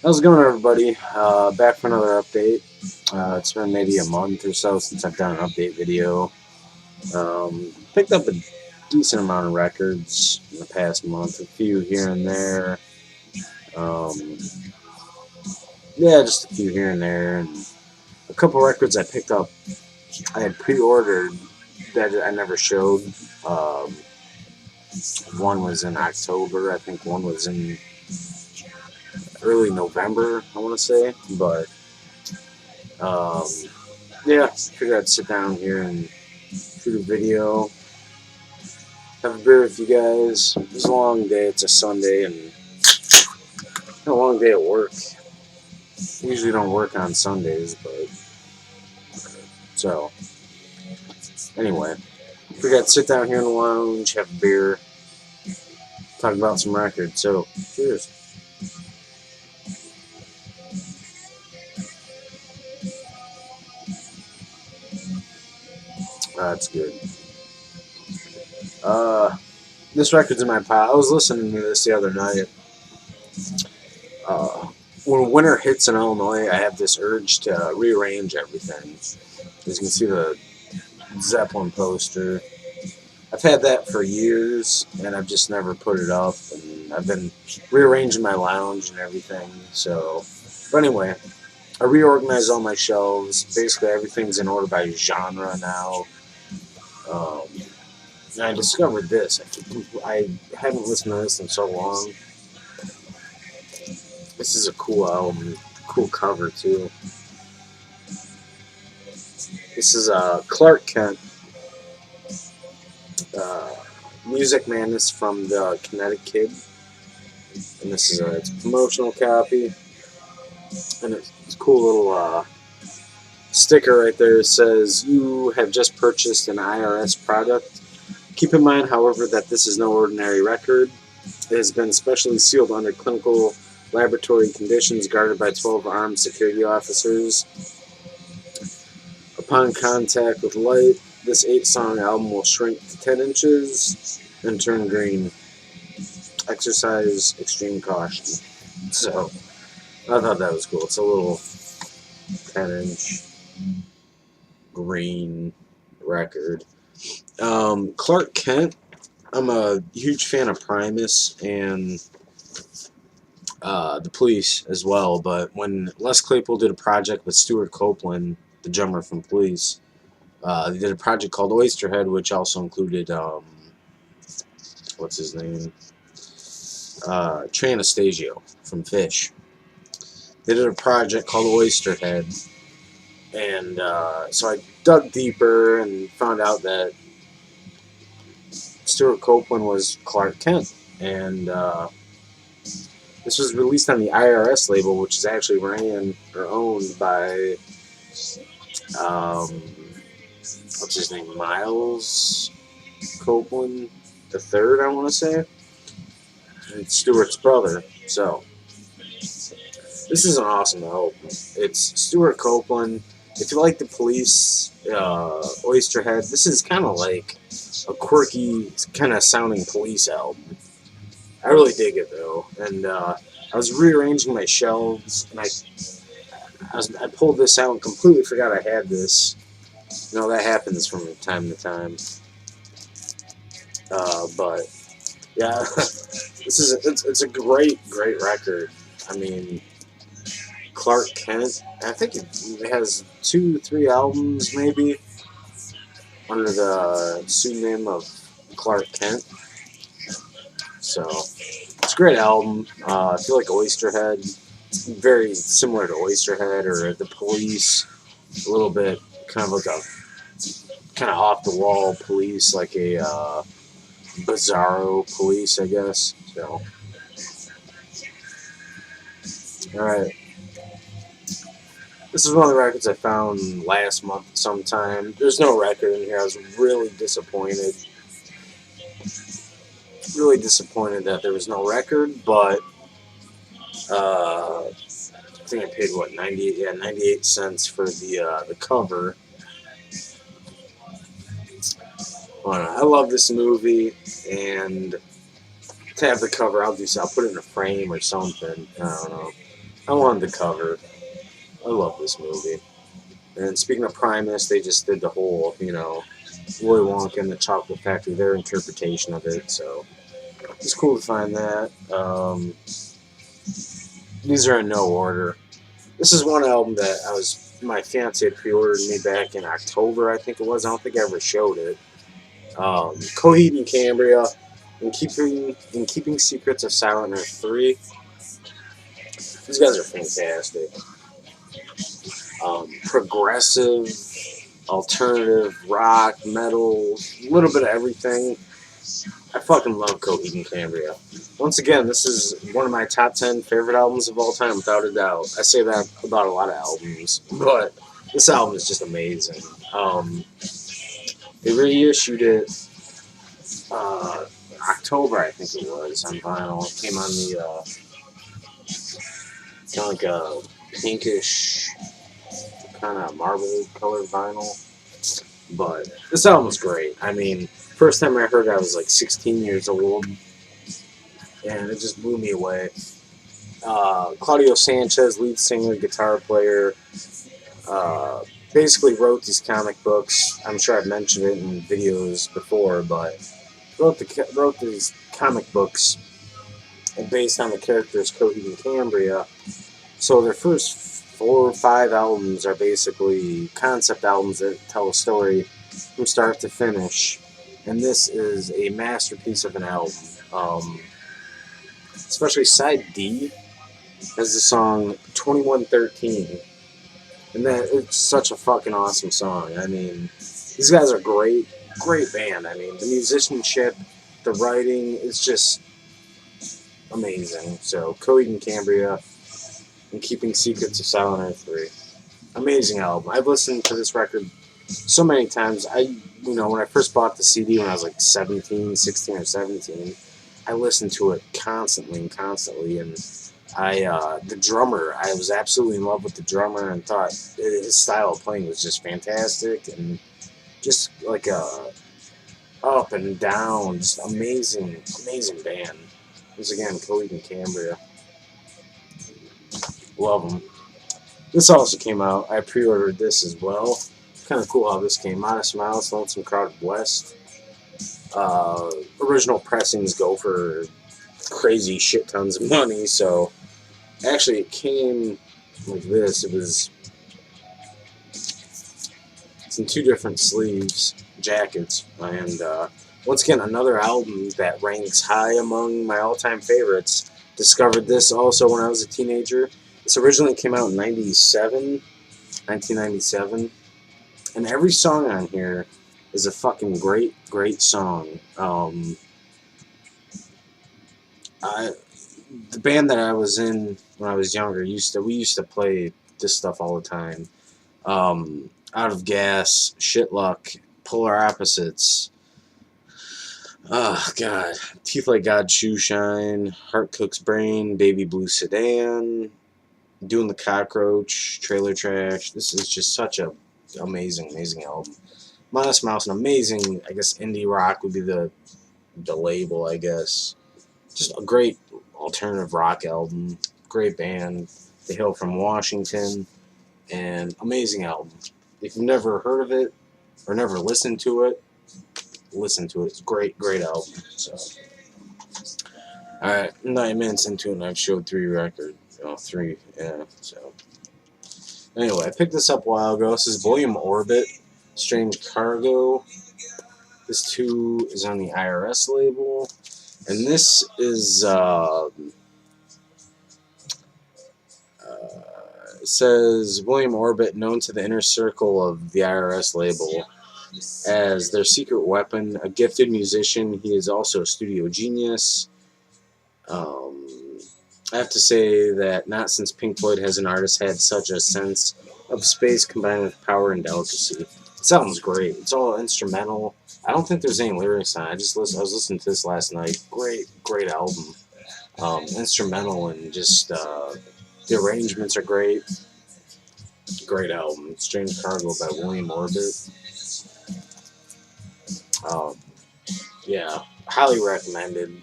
How's it going, everybody? Back for another update. It's been maybe a month or so since I've done an update video. Picked up a decent amount of records in the past month, a few here and there. Um, yeah, just a few here and there, and a couple records I picked up. I had pre-ordered that I never showed. Um, One was in October, I think. One was in early November, I want to say, but. Um, Yeah, figured I'd sit down here and shoot a video, have a beer with you guys. It was a long day. It's a Sunday and a long day at work. Usually don't work on Sundays, but so anyway, figured I'd sit down here in the lounge, have a beer, talk about some records. So cheers. That's good. This record's in my pile. I was listening to this the other night. Uh, when winter hits in Illinois, I have this urge to rearrange everything. As you can see, the Zeppelin poster. I've had that for years, and I've just never put it up. And I've been rearranging my lounge and everything. So, but anyway, I reorganized all my shelves. Basically, everything's in order by genre now. And I discovered this. I haven't listened to this in so long. This is a cool album, cool cover too. This is Clark Kent, Music Madness from the Kinetic Kid, and this is it's a promotional copy, and it's a cool little sticker right there. It says, "You have just purchased an IRS product. Keep in mind, however, that this is no ordinary record. It has been specially sealed under clinical laboratory conditions, guarded by 12 armed security officers. Upon contact with light, this 8-song album will shrink to 10 inches and turn green. Exercise extreme caution." So, I thought that was cool. It's a little 10-inch green record. Clark Kent, I'm a huge fan of Primus and the Police as well, but when Les Claypool did a project with Stuart Copeland, the drummer from Police, they did a project called Oysterhead, which also included, what's his name? Trey Anastasio from Fish. They did a project called Oysterhead, and so I dug deeper and found out that Stuart Copeland was Clark Kent, and this was released on the IRS label, which is actually ran or owned by what's his name, Miles Copeland the Third, I want to say. It's Stuart's brother. So this is an awesome album. It's Stuart Copeland. If you like the Police, Oysterhead, this is kind of like a quirky, kind of sounding Police album. I really dig it though, and I was rearranging my shelves, and I pulled this out and completely forgot I had this. You know, that happens from time to time. But yeah, it's a great record. I mean, Clark Kent. I think it has 2-3 albums maybe under the pseudonym of Clark Kent. So it's a great album. I feel like Oysterhead, very similar to Oysterhead or the Police, a little bit kind of like a kind of off the wall Police, like a bizarro Police, I guess. So, all right. This is one of the records I found last month sometime. There's no record in here. I was really disappointed. Really disappointed that there was no record, but I think I paid what, 98 cents for the cover. I love this movie, and to have the cover, I'll put it in a frame or something. I don't know. I wanted the cover. I love this movie. And speaking of Primus, they just did the whole, Willy Wonka and the Chocolate Factory, their interpretation of it. So it's cool to find that. These are in no order. This is one album that my fiance had pre-ordered me back in October, I think it was. I don't think I ever showed it. Coheed and Cambria, in keeping Secrets of Silent Earth 3. These guys are fantastic. Progressive, alternative, rock, metal, a little bit of everything. I fucking love Coheed and Cambria. Once again, this is one of my top 10 favorite albums of all time, without a doubt. I say that about a lot of albums, but this album is just amazing. They reissued it October, I think it was, on vinyl. It came on the kind of like a pinkish, kind of marble colored vinyl. But this album was great. I mean, first time I heard it, I was like 16 years old, and it just blew me away. Claudio Sanchez, lead singer, guitar player, uh, basically wrote these comic books. I'm sure I've mentioned it in videos before, but wrote these comic books based on the characters Coheed and Cambria. So their first 4 or 5 albums are basically concept albums that tell a story from start to finish, and this is a masterpiece of an album. Especially side D has the song 2113, and that it's such a fucking awesome song. I mean, these guys are great band. I mean, the musicianship, the writing is just amazing. So Coheed and Cambria and Keeping Secrets of Silent Earth 3. Amazing album. I've listened to this record so many times. When I first bought the CD when I was like 16 or 17, I listened to it constantly, and the drummer, I was absolutely in love with the drummer and thought his style of playing was just fantastic, and just like a up and down, just amazing band. Once again, Coheed and Cambria. Love them. This also came out. I pre-ordered this as well. Kind of cool how this came. Modest Mouse, Lonesome Crowded West. Original pressings go for crazy shit tons of money, so actually it came like this. It's in 2 different sleeves, jackets, and once again, another album that ranks high among my all-time favorites. Discovered this also when I was a teenager. This originally came out in 1997, and every song on here is a fucking great song. The band that I was in when I was younger we used to play this stuff all the time. Out of Gas, Shit Luck, Polar Opposites. Oh God, Teeth Like God, Shoe Shine, Heart Cook's Brain, Baby Blue Sedan, Doing the Cockroach, Trailer Trash. This is just such a amazing album. Modest Mouse, an amazing, I guess, indie rock would be the label, I guess. Just a great alternative rock album. Great band. They hail from Washington, and amazing album. If you've never heard of it or never listened to it, listen to it. It's a great album. So, alright, 9 minutes into it, and I've showed 3 records. 3, yeah. So, anyway, I picked this up a while ago. This is William Orbit, Strange Cargo. This 2 is on the IRS label, and this is it says William Orbit, known to the inner circle of the IRS label as their secret weapon, a gifted musician. He is also a studio genius. I have to say that not since Pink Floyd has an artist had such a sense of space combined with power and delicacy. It sounds great. It's all instrumental. I don't think there's any lyrics on it. I was listening to this last night. Great album. Instrumental, and just the arrangements are great. Great album. Strange Cargo by William Orbit. Yeah, highly recommended.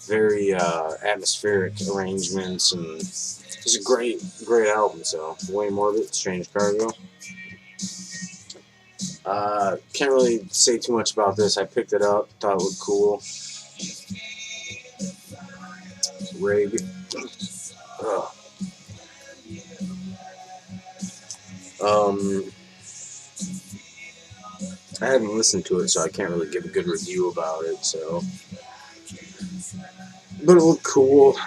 very atmospheric arrangements, and it's a great album. So Way Morbid, Strange Cargo. Can't really say too much about this. I picked it up, thought it looked cool. Rig. Ugh. Um, I haven't listened to it, so I can't really give a good review about it. So, but it looked cool.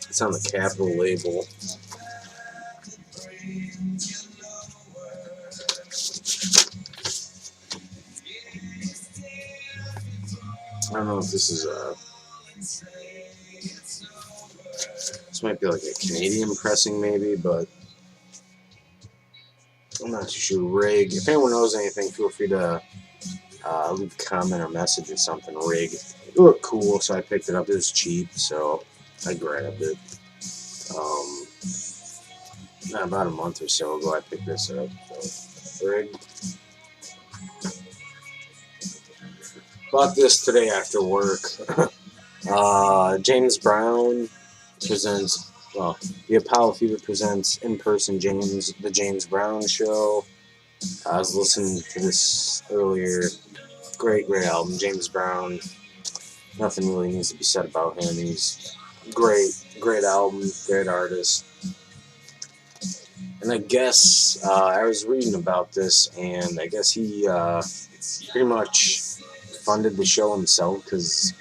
It's on the Capitol label. I don't know if this is a. This might be like a Canadian pressing, maybe, but I'm not too sure. Rig. If anyone knows anything, feel free to leave a comment or message or something. Rig. It looked cool, so I picked it up. It was cheap, so I grabbed it. About a month or so ago, I picked this up. So, Rig. Bought this today after work. James Brown presents. Well, the Apollo Theater presents in-person the James Brown Show. I was listening to this earlier. Great album. James Brown. Nothing really needs to be said about him. He's great album, great artist. And I guess I was reading about this, and I guess he pretty much funded the show himself because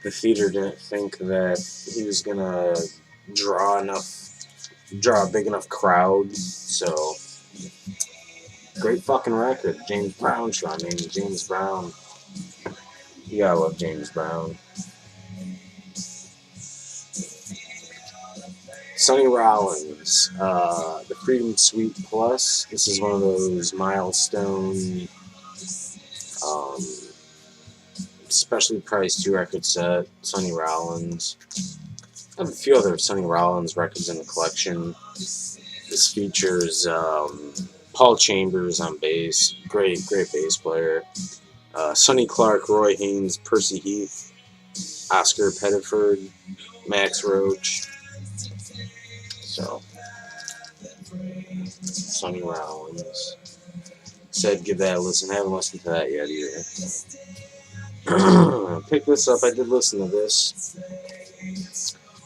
the theater didn't think that he was gonna draw a big enough crowd. So great fucking record, James Brown Show. I mean, James Brown. You gotta love James Brown. Sonny Rollins, the Freedom Suite Plus. This is one of those milestone, specially priced 2-record set. Sonny Rollins. I have a few other Sonny Rollins records in the collection. This features Paul Chambers on bass, great bass player. Sonny Clark, Roy Haynes, Percy Heath, Oscar Pettiford, Max Roach. So, Sonny Rollins. Said give that a listen. I haven't listened to that yet either. Pick this up. I did listen to this.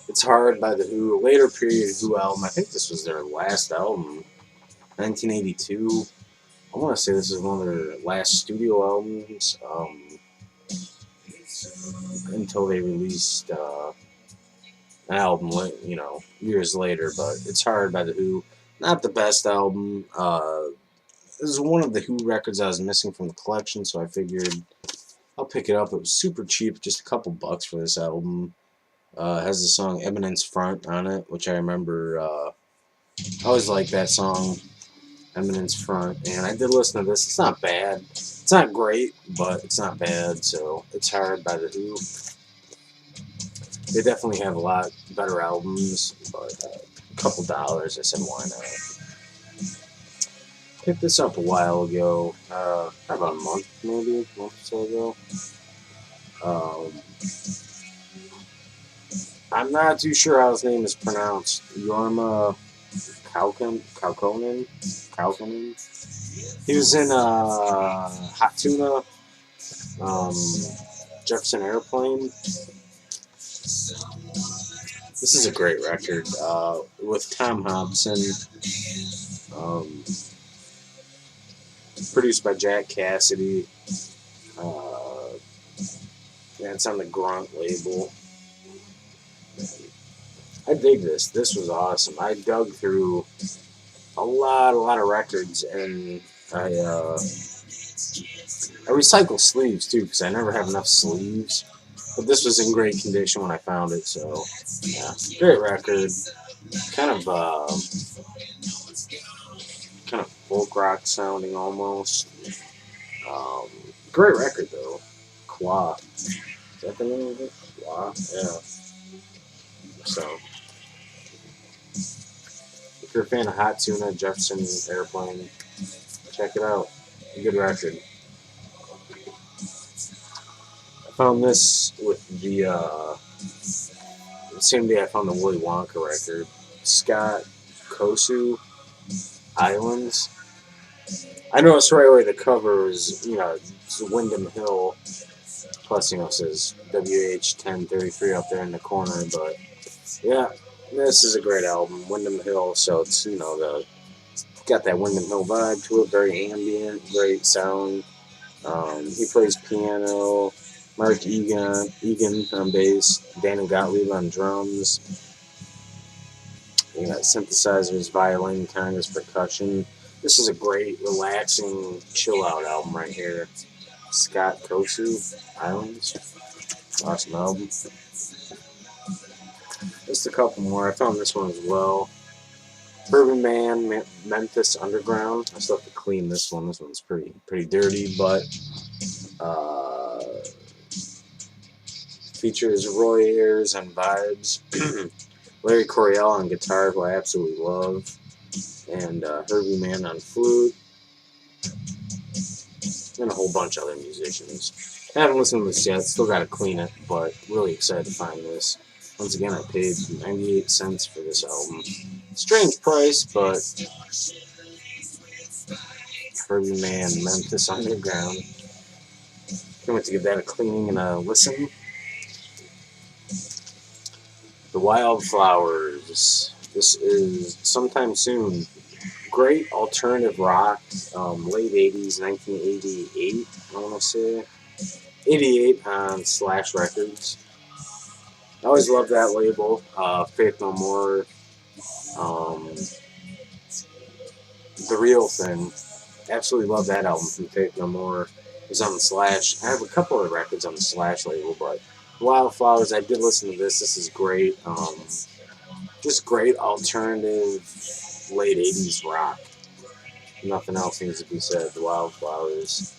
It's Hard by The Who. A later period Who album. I think this was their last album. 1982. I want to say this is one of their last studio albums. Until they released an album, years later. But It's Hard by The Who. Not the best album. This is one of the Who records I was missing from the collection, so I figured I'll pick it up. It was super cheap, just a couple bucks for this album. Has the song Eminence Front on it, which I remember. I always liked that song, Eminence Front, and I did listen to this. It's not bad. It's not great, but it's not bad. So It's Hard by The Who. They definitely have a lot better albums, but a couple dollars, I said, why not? Picked this up a while ago, about a month or so ago. I'm not too sure how his name is pronounced. Jorma Kaukonen. He was in Hot Tuna, Jefferson Airplane. This is a great record with Tom Hobson. Produced by Jack Cassidy. It's on the Grunt label. I dig this. This was awesome. I dug through a lot of records, and I recycle sleeves too because I never have enough sleeves. But this was in great condition when I found it, so yeah, great record. Kind of folk rock sounding almost. Great record though. Qua. Is that the name of it? Qua? Yeah. So, if you're a fan of Hot Tuna, Jefferson Airplane, check it out. A good record. Found this with the same day I found the Willy Wonka record. Scott Kosu Islands. I noticed right away the cover is, it's Wyndham Hill, plus, it says WH1033 up there in the corner, but yeah, this is a great album, Wyndham Hill, so it's, got that Wyndham Hill vibe to it, very ambient, great sound. He plays piano, Mark Egan on bass, Danny Gottlieb on drums. You got synthesizers, violin, congas, percussion. This is a great, relaxing, chill out album right here. Scott Kosu Islands. Awesome album. Just a couple more. I found this one as well. Urban Man, Memphis Underground. I still have to clean this one. This one's pretty dirty, but features Roy Ayers on vibes, Larry Coryell on guitar, who I absolutely love, and Herbie Mann on flute, and a whole bunch of other musicians. I haven't listened to this yet. Still got to clean it, but really excited to find this. Once again, I paid 98 cents for this album. Strange price, but Herbie Mann, Memphis Underground. Can't wait to give that a cleaning and a listen. The Wildflowers. This is sometime soon. Great alternative rock, late 80s, 1988, I want to say. 88 on Slash Records. I always loved that label. Faith No More. The Real Thing. Absolutely love that album from Faith No More. It was on the Slash. I have a couple of records on the Slash label, but Wildflowers, I did listen to this. This is great. Just great alternative late 80s rock. Nothing else needs to be said. The Wildflowers.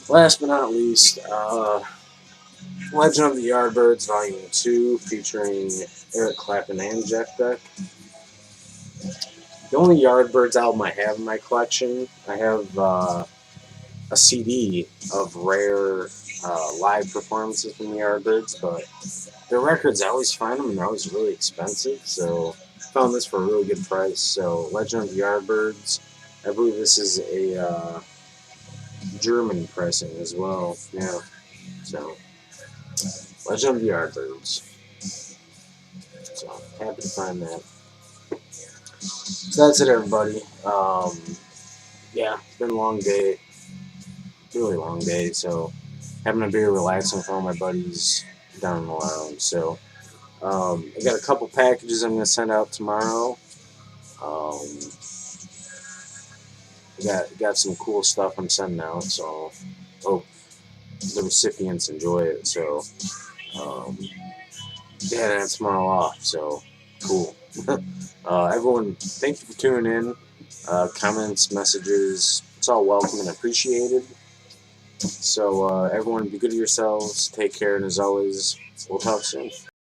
Last but not least, Legend of the Yardbirds Volume 2, featuring Eric Clapton and Jeff Beck. The only Yardbirds album I have in my collection, I have a CD of rare live performances from the Yardbirds, but their records, I always find them and they're always really expensive, so I found this for a really good price. So, Legend of the Yardbirds, I believe this is a German pressing as well, yeah, so Legend of the Yardbirds. So, happy to find that. So that's it, everybody. Yeah, it's been a long day. Really long day, so having a beer, relaxing with all my buddies down in the lounge. So I got a couple packages I'm going to send out tomorrow. Got some cool stuff I'm sending out, so hope the recipients enjoy it. So yeah, that's tomorrow off, so cool. Everyone, thank you for tuning in. Comments, messages, it's all welcome and appreciated. So everyone, be good to yourselves, take care, and as always, we'll talk soon.